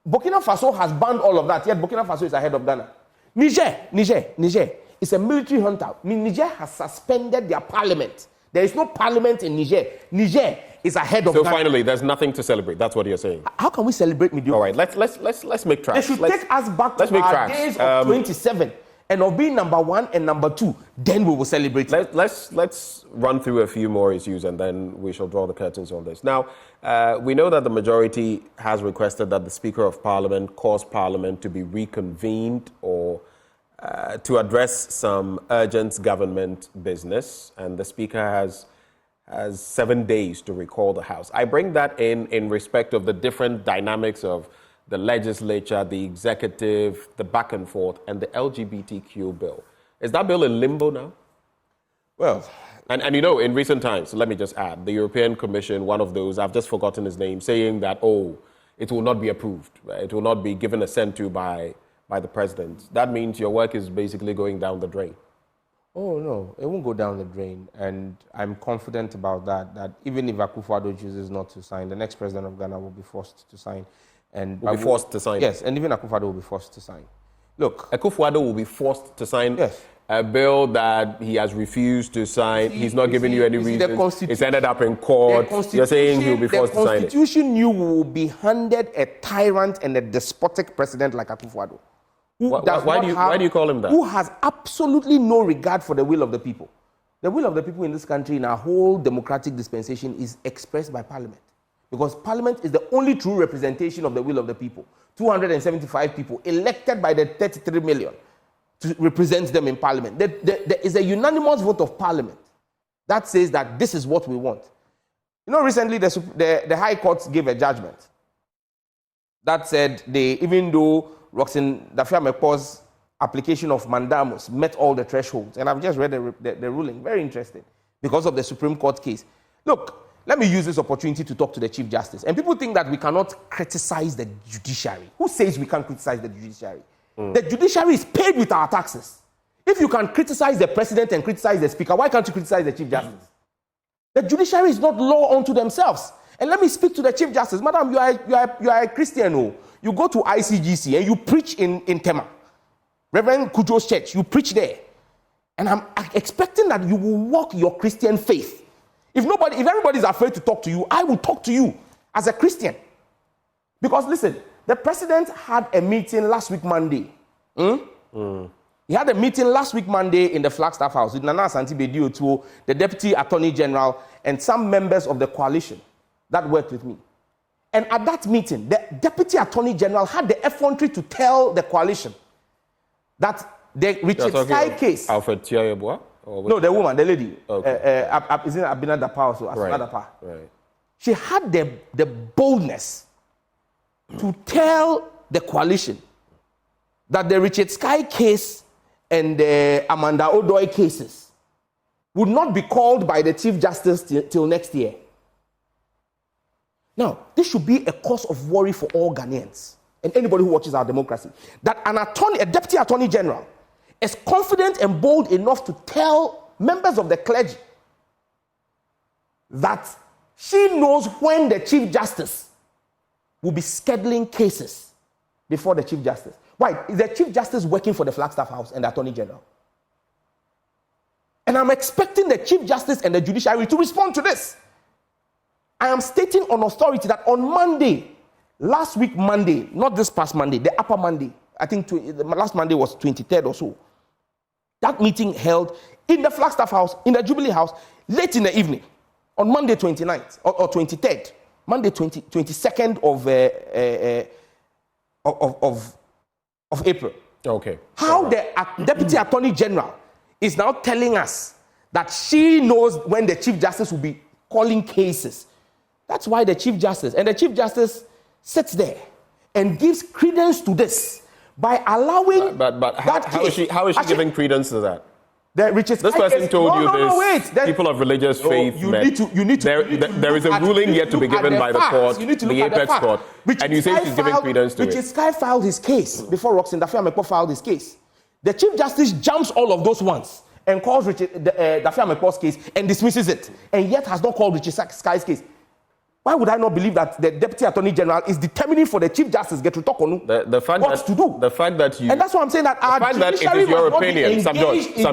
Burkina Faso has banned all of that, yet Burkina Faso is ahead of Ghana. Niger is a military junta. Niger has suspended their parliament. There is no parliament in Niger. Niger is ahead of Ghana. So finally, there's nothing to celebrate. That's what you're saying. How can we celebrate mediocrity? All right, let's make tracks. They should take us back to our days of 27 and of being number 1 and number 2, then we will celebrate. Let's run through a few more issues and then we shall draw the curtains on this. Now, we know that the majority has requested that the Speaker of Parliament cause Parliament to be reconvened or to address some urgent government business, and the Speaker has 7 days to recall the House. I bring that in respect of the different dynamics of the legislature, the executive, the back and forth, and the LGBTQ bill. Is that bill in limbo now? Well, and you know, in recent times, let me just add, the European Commission, one of those, I've just forgotten his name, saying that, it will not be approved. It will not be given assent to by the president. That means your work is basically going down the drain. Oh, no, it won't go down the drain. And I'm confident about that even if Akufo-Addo chooses not to sign, the next president of Ghana will be forced to sign. And will be forced to sign? Yes, and even Akufo-Addo will be forced to sign. Look. Akufo-Addo will be forced to sign a bill that he has refused to sign. He's not giving you any reason. It's ended up in court. You're saying he'll be forced to sign it. The Constitution knew we will be handed a tyrant and a despotic president like Akufo-Addo. Why do you call him that? Who has absolutely no regard for the will of the people. The will of the people in this country, in our whole democratic dispensation, is expressed by Parliament. Because Parliament is the only true representation of the will of the people. 275 people elected by the 33 million to represent them in Parliament. There is a unanimous vote of Parliament that says that this is what we want. You know, recently the High Court gave a judgment that said even though Roxanne Dafia-Mekpo's application of mandamus met all the thresholds, and I've just read the ruling, very interesting, because of the Supreme Court case. Look, let me use this opportunity to talk to the Chief Justice. And people think that we cannot criticize the judiciary. Who says we can't criticize the judiciary? The judiciary is paid with our taxes. If you can criticize the president and criticize the speaker, why can't you criticize the Chief Justice? The judiciary is not law unto themselves. And let me speak to the Chief Justice. Madam, you are a Christian. You go to ICGC and you preach in Tema. Reverend Kujo's church, you preach there. And I'm expecting that you will walk your Christian faith. If everybody is afraid to talk to you, I will talk to you as a Christian. Because listen, the president had a meeting last week Monday. He had a meeting last week Monday in the Flagstaff House with Nana Asante-Bedi Otuo, the Deputy Attorney General, and some members of the coalition that worked with me. And at that meeting, the Deputy Attorney General had the effrontery to tell the coalition that the Richard Sky case... Alfred Tiayebwa? No, the woman, the lady. Okay. Isn't it Abina Dapa also? Right. She had the boldness to tell the coalition that the Richard Sky case and the Amanda Odoi cases would not be called by the Chief Justice till next year. Now, this should be a cause of worry for all Ghanaians and anybody who watches our democracy. That a Deputy Attorney General is confident and bold enough to tell members of the clergy that she knows when the Chief Justice will be scheduling cases before the Chief Justice. Why? Is the Chief Justice working for the Flagstaff House and the Attorney General? And I'm expecting the Chief Justice and the judiciary to respond to this. I am stating on authority that on Monday, last week Monday, not this past Monday, the upper Monday, I think the last Monday was 23rd or so, that meeting held in the Flagstaff House, in the Jubilee House, late in the evening, on Monday 29th or 23rd, Monday 22nd of April. Okay. How the Deputy Attorney General is now telling us that she knows when the Chief Justice will be calling cases. That's why the Chief Justice, and the Chief Justice sits there and gives credence to this by allowing But how is she giving credence to that? This person told you this. People of religious faith. There is a ruling yet to be given by the court, the apex court, and you say she's giving credence to it. Richard Sky filed his case before Roxanne Dafia-Mekpo filed his case. The Chief Justice jumps all of those ones and calls Dafia-Mekpo's case and dismisses it, and yet has not called Richard Sky's case. Why would I not believe that the Deputy Attorney General is determining for the Chief Justice get to talk on what to do? The fact that you... And that's why I'm saying that our judiciary is your opinion. Sam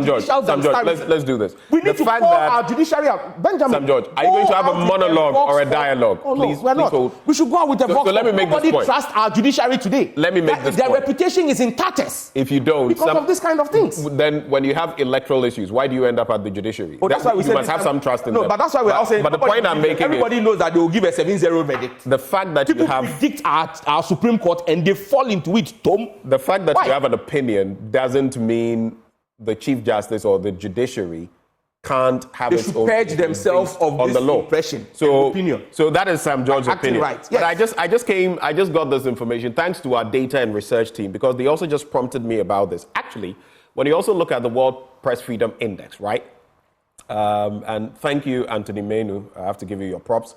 George, let's do this. We need to call our judiciary out. Benjamin, Sam George, are you going to have a monologue or a dialogue? Oh, no, we're not. Hold. We should go out with a vox. So let me make this point. Trust our judiciary today. Let me make this their point. Their reputation is in tatters. If you don't... Because of this kind of things. Then when you have electoral issues, why do you end up at the judiciary? Oh, that's why we you must have some trust in them. No, but that's why we're all saying... But the point I'm making everybody knows that they will give a 7-0 verdict. The fact that people you have... predict our Supreme Court and they fall into it, Tom. The fact that you have an opinion doesn't mean the Chief Justice or the judiciary can't have its own... They should purge themselves of this impression and opinion. So that is Sam George's opinion. Right. Yes. But I just got this information thanks to our data and research team, because they also just prompted me about this. Actually, when you also look at the World Press Freedom Index, right? And thank you, Anthony Menu. I have to give you your props.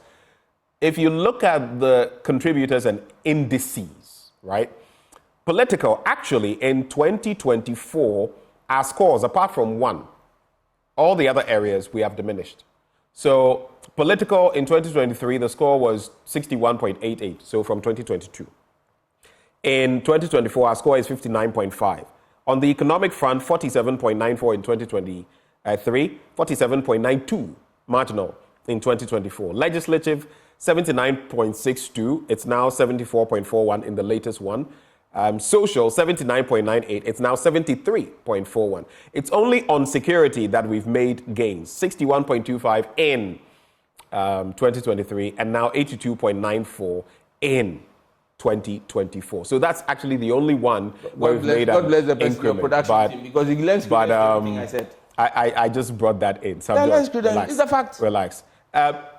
If you look at the contributors and indices, right? Political, actually, in 2024, our scores, apart from one, all the other areas we have diminished. So political in 2023, the score was 61.88, so from 2022. In 2024, our score is 59.5. On the economic front, 47.94 in 2023, 47.92 marginal in 2024. Legislative, 79.62. It's now 74.41 in the latest one. Social, 79.98. It's now 73.41. It's only on security that we've made gains. 61.25 in 2023 and now 82.94 in 2024. So that's actually the only one where we've made an increment. Because he learns everything I said. I just brought that in. It's a fact. Relax.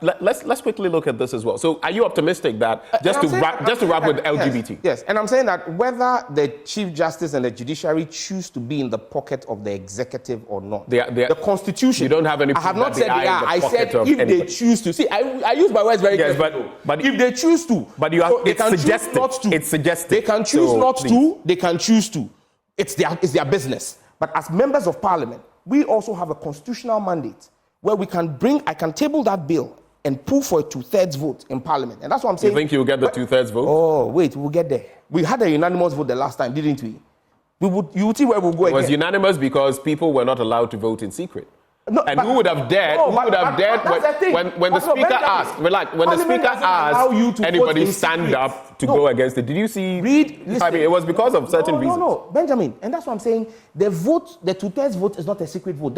Let's quickly look at this as well. So, are you optimistic that just to wrap with LGBT? Yes, and I'm saying that whether the Chief Justice and the judiciary choose to be in the pocket of the executive or not, the Constitution. You don't have any. I have not said they are. I said if they choose to. See, I use my words very carefully. But if they choose to, but you have. They can choose not to. It's suggested. They can choose not to. They can choose to. It's their business. But as members of Parliament, we also have a constitutional mandate where I can table that bill and pull for a 2/3 vote in Parliament. And that's what I'm saying. You think you'll get the 2/3 vote? Oh, wait, we'll get there. We had a unanimous vote the last time, didn't we? You would see where we'll go again. It was unanimous because people were not allowed to vote in secret. No, and who would have dared? When the speaker asked? When the speaker asked anybody stand up to go against it? Did you see? It was because of certain reasons. No, Benjamin, and that's what I'm saying. The 2/3 vote is not a secret vote.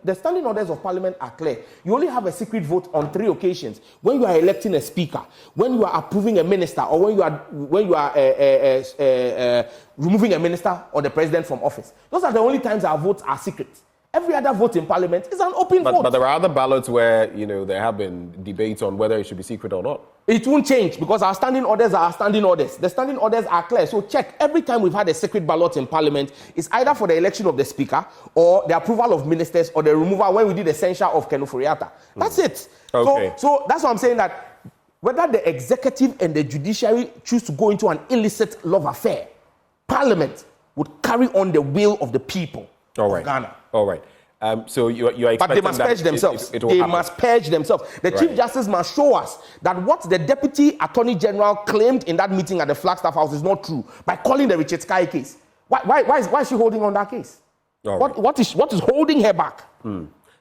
The standing orders of Parliament are clear. You only have a secret vote on 3 occasions: when you are electing a speaker, when you are approving a minister, or when you are removing a minister or the president from office. Those are the only times our votes are secret. Every other vote in Parliament is an open vote. But there are other ballots where, there have been debates on whether it should be secret or not. It won't change because our standing orders are our standing orders. The standing orders are clear. So check. Every time we've had a secret ballot in Parliament, it's either for the election of the Speaker or the approval of ministers or the removal when we did the censure of Ken Ofori-Atta. That's it. Okay. So that's what I'm saying, that whether the executive and the judiciary choose to go into an illicit love affair, Parliament would carry on the will of the people of Ghana. All right. So you are expecting but they must purge themselves. They must purge themselves. The Chief Justice must show us that what the Deputy Attorney General claimed in that meeting at the Flagstaff House is not true by calling the Richard Sky case. Why is she holding on that case? What is holding her back?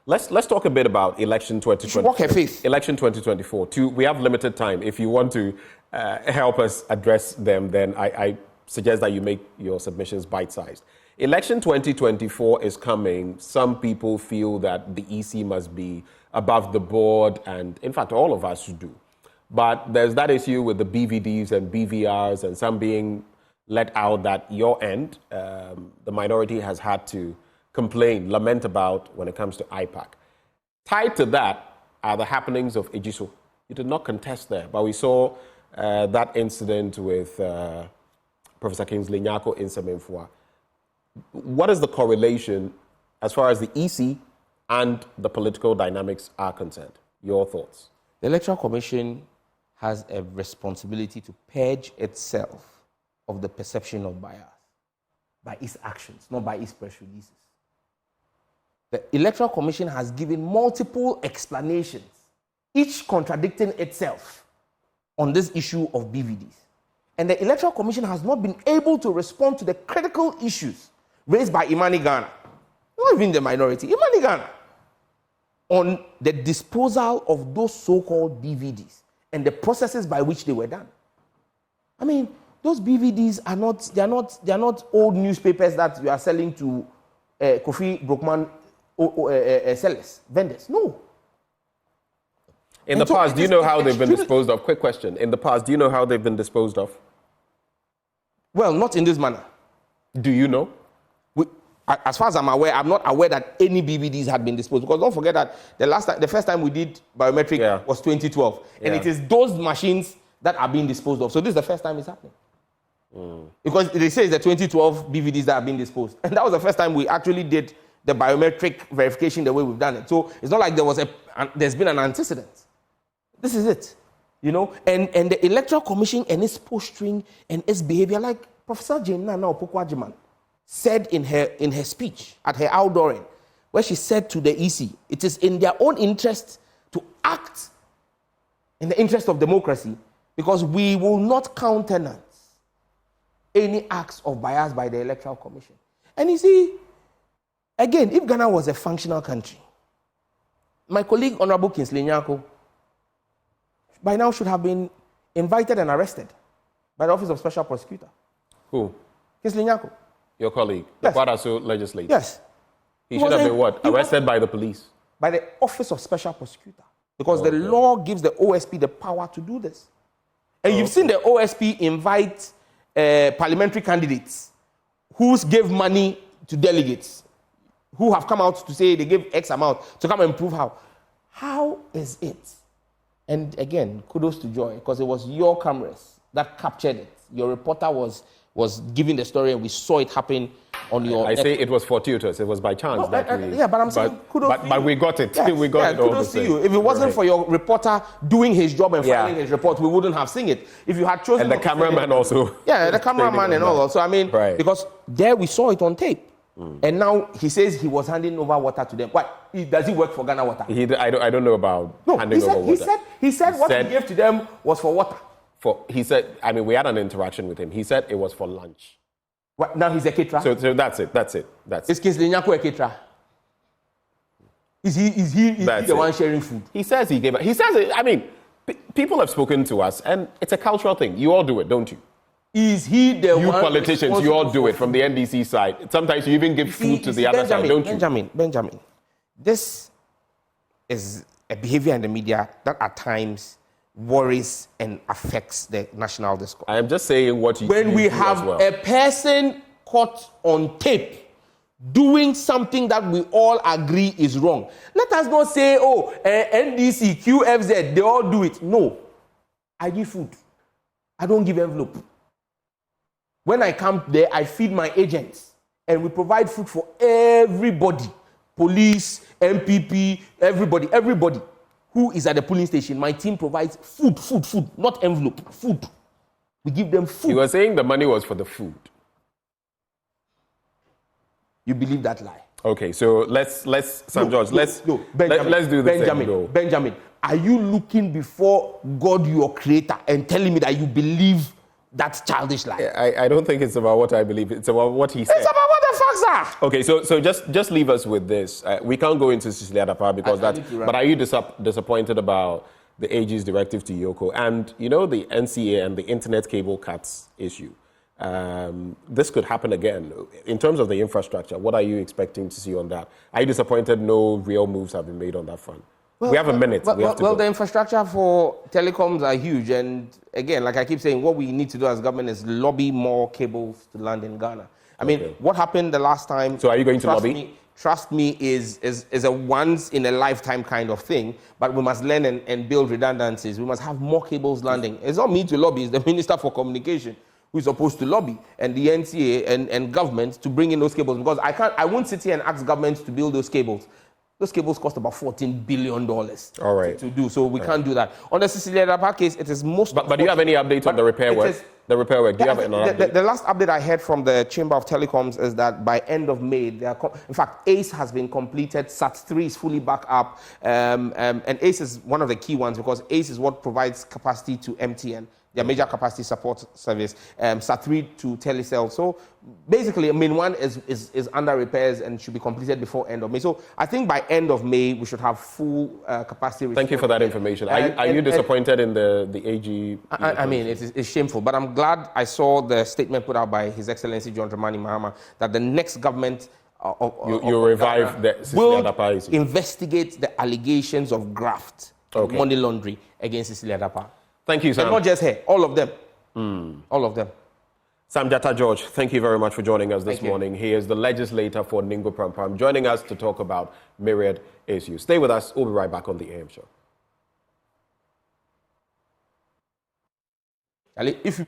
Let's talk a bit about election 2024. Walk her face. Election 2024. We have limited time. If you want to help us address them, then I suggest that you make your submissions bite-sized. Election 2024 is coming. Some people feel that the EC must be above the board, and in fact, all of us do. But there's that issue with the BVDs and BVRs, and some being let out that your end, the minority has had to complain, lament about when it comes to IPAC. Tied to that are the happenings of Ejiso. You did not contest there, but we saw that incident with Professor Kingsley Nyako in Semenfua. What is the correlation as far as the EC and the political dynamics are concerned? Your thoughts? The Electoral Commission has a responsibility to purge itself of the perception of bias by its actions, not by its press releases. The Electoral Commission has given multiple explanations, each contradicting itself, on this issue of BVDs. And the Electoral Commission has not been able to respond to the critical issues raised by Imani Ghana, not even the minority, Imani Ghana, on the disposal of those so-called BVDs and the processes by which they were done. I mean, those BVDs are not old newspapers that you are selling to Kofi Brookman sellers, vendors. No. In the past, do you know how they've been disposed of? Quick question. In the past, do you know how they've been disposed of? Well, not in this manner. Do you know? As far as I'm aware, I'm not aware that any BVDs had been disposed. Because don't forget that the first time we did biometric was 2012. And it is those machines that are being disposed of. So this is the first time it's happening. Because they say it's the 2012 BVDs that are being disposed. And that was the first time we actually did the biometric verification the way we've done it. So it's not like there's been an antecedent. This is it, you know, and the Electoral Commission and its posturing and its behavior, like Professor Jane Nana Opoku-Agyeman said in her speech at her outdooring, where she said to the EC, it is in their own interest to act in the interest of democracy because we will not countenance any acts of bias by the Electoral Commission. And you see, again, if Ghana was a functional country, my colleague Honorable Kingsley Nyako by now should have been invited and arrested by the Office of Special Prosecutor. Who? Kingsley Nyako. Your colleague, Yes. the Kwadaso legislator. Yes. He should have been what? Arrested by the police. By the Office of Special Prosecutor. Because the law gives the OSP the power to do this. And you've seen the OSP invite parliamentary candidates who gave money to delegates who have come out to say they gave X amount to come and prove how. How is it? And again, kudos to Joy, because it was your cameras that captured it. Your reporter was giving the story and we saw it happen on your... I say it was fortuitous. It was by chance. No, but I'm saying kudos to you. But we got it. Yes, we got it all the kudos to same. you. If it wasn't for your reporter doing his job and filing his report, we wouldn't have seen it. If you had chosen... And the cameraman also. Yeah, the cameraman and all. So, I mean, because there we saw it on tape. And now he says he was handing over water to them. What? Does he work for Ghana Water? I don't know about handing over water. He said what he gave to them was for water. He said, I mean, we had an interaction with him. He said it was for lunch. What, now he's a caterer? So that's it. Is Kingsley Nyako a caterer? Is he the one sharing food? He says he gave it. He says it. I mean, people have spoken to us, and it's a cultural thing. You all do it, don't you? Is he the one? You politicians, you all do it from the NDC side. Sometimes you even give food to the other side, don't you? Benjamin, this is a behavior in the media that at times worries and affects the national discourse. I am just saying what you when we have a person caught on tape doing something that we all agree is wrong. Let us not say, NDC, QFZ, they all do it. No. I give food. I don't give envelope. When I come there, I feed my agents. And we provide food for everybody. Police, MPP, everybody who is at the polling station. My team provides food, not envelope, food. We give them food. You were saying the money was for the food. You believe that lie? Okay, so let's do this thing. Benjamin, are you looking before God, your creator, and telling me that you believe that childish lie? I don't think it's about what I believe. It's about what he said. It's about what the facts are. Okay, so just leave us with this. We can't go into Cecilia Dapa because but are you disappointed about the AG's directive to Yoko and, you know, the NCA and the internet cable cuts issue? This could happen again. In terms of the infrastructure, what are you expecting to see on that? Are you disappointed no real moves have been made on that front? We have a minute. The infrastructure for telecoms are huge. And again, like I keep saying, what we need to do as government is lobby more cables to land in Ghana. I mean, what happened the last time... So are you going to lobby? Trust me, is a once-in-a-lifetime kind of thing. But we must learn and build redundancies. We must have more cables landing. It's not me to lobby. It's the Minister for Communication who is supposed to lobby, and the NCA and government to bring in those cables. Because I won't sit here and ask government to build those cables. Those cables cost about $14 billion All right. to do, so we can't do that. On the Cecilia Dapa case, it is most... But do you have any updates on the repair work? The repair work, do you have an update? The last update I heard from the Chamber of Telecoms is that by end of May, in fact, ACE has been completed, SAT3 is fully back up, and ACE is one of the key ones because ACE is what provides capacity to MTN, their major capacity support service, SAT3 to Telecel. So basically, main one is under repairs and should be completed before end of May. So I think by end of May, we should have full capacity. Thank you for that information. Are you disappointed in the AG? I mean, it's shameful, but I'm glad I saw the statement put out by His Excellency John Dramani Mahama that the next government you revive the will investigate the allegations of graft, money laundering against Cecilia Dapa. Thank you, Sam. And not just her, all of them. All of them. Sam Dzata George, thank you very much for joining us this morning. He is the legislator for Ningo Prampram, joining us to talk about myriad issues. Stay with us. We'll be right back on the AM show. If you